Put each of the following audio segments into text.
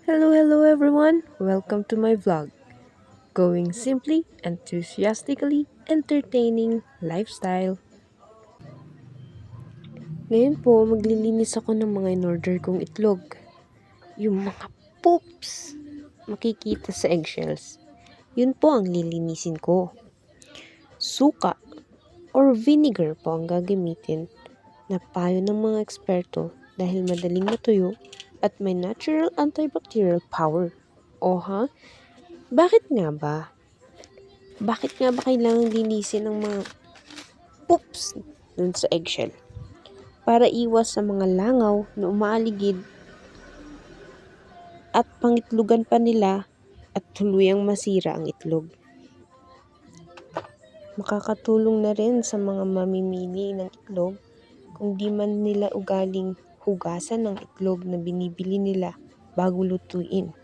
Hello everyone. Welcome to my vlog. Going simply, enthusiastically, entertaining lifestyle. Ngayon po, maglilinis ako ng mga in-order kong itlog. Yung mga poops makikita sa eggshells. Yun po ang lilinisin ko. Suka or vinegar po ang gagamitin na payo ng mga eksperto dahil madaling matuyo at may natural antibacterial power. O ha? Bakit nga ba? Bakit nga ba kailangan linisin ng mga poops dun sa eggshell? Para iwas sa mga langaw na umaaligid at pangitlugan pa nila at tuluyang masira ang itlog. Makakatulong na rin sa mga mamimili ng itlog kung di man nila ugaling hugasan ng itlog na binibili nila bago lutuin.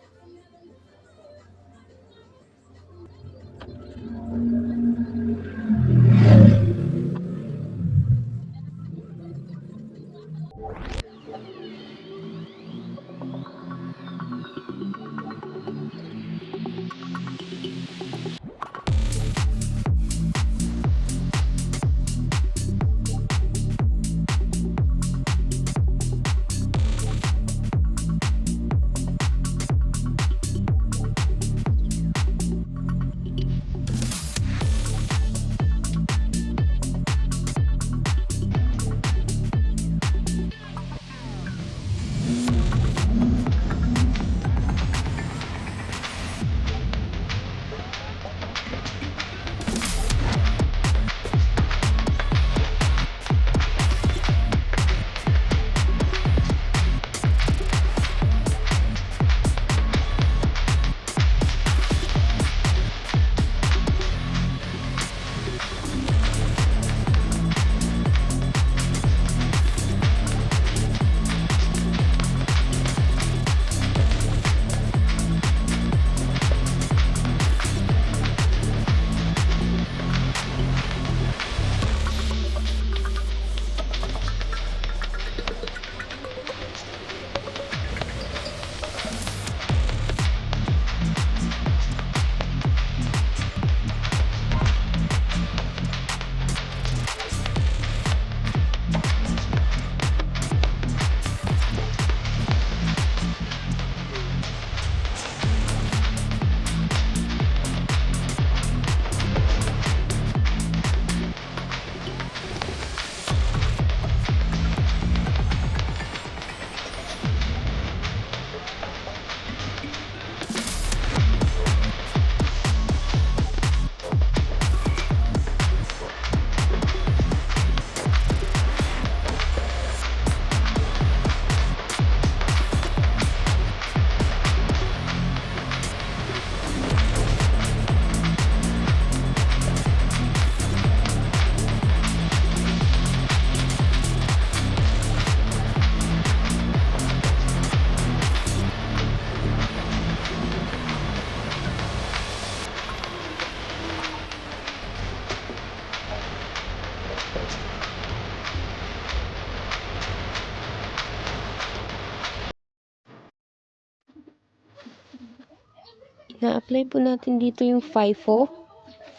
Na-apply po natin dito yung FIFO,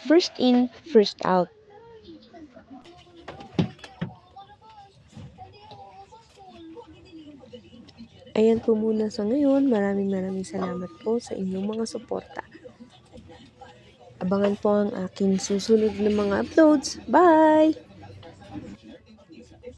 first in, first out. Ayan po muna sa ngayon. Maraming salamat po sa inyong mga suporta. Abangan po ang aking susunod na mga uploads. Bye!